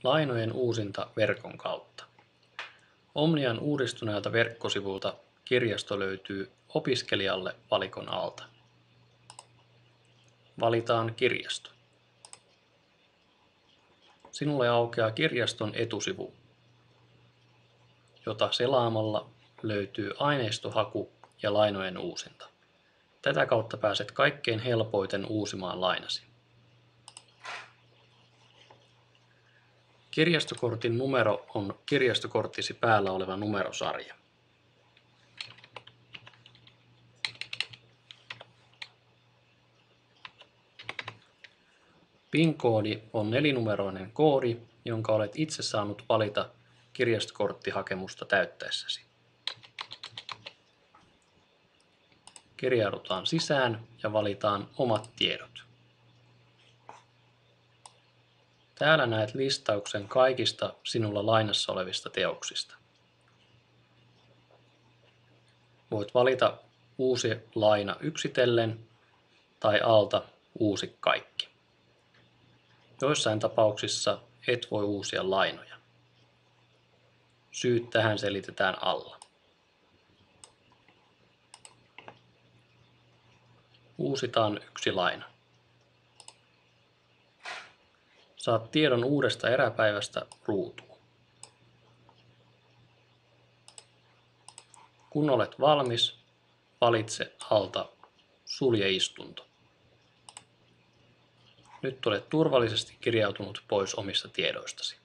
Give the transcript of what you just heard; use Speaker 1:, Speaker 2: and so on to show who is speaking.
Speaker 1: Lainojen uusinta verkon kautta. Omnian uudistuneelta verkkosivulta kirjasto löytyy opiskelijalle valikon alta. Valitaan kirjasto. Sinulle aukeaa kirjaston etusivu, jota selaamalla löytyy aineistohaku ja lainojen uusinta. Tätä kautta pääset kaikkein helpoiten uusimaan lainasi. Kirjastokortin numero on kirjastokorttisi päällä oleva numerosarja. PIN-koodi on nelinumeroinen koodi, jonka olet itse saanut valita kirjastokorttihakemusta täyttäessäsi. Kirjaudutaan sisään ja valitaan omat tiedot. Täällä näet listauksen kaikista sinulla lainassa olevista teoksista. Voit valita uusi laina yksitellen tai alta uusi kaikki. Joissain tapauksissa et voi uusia lainoja. Syyt tähän selitetään alla. Uusitaan yksi laina. Saat tiedon uudesta eräpäivästä ruutuun. Kun olet valmis, valitse alta Sulje istunto. Nyt olet turvallisesti kirjautunut pois omista tiedoistasi.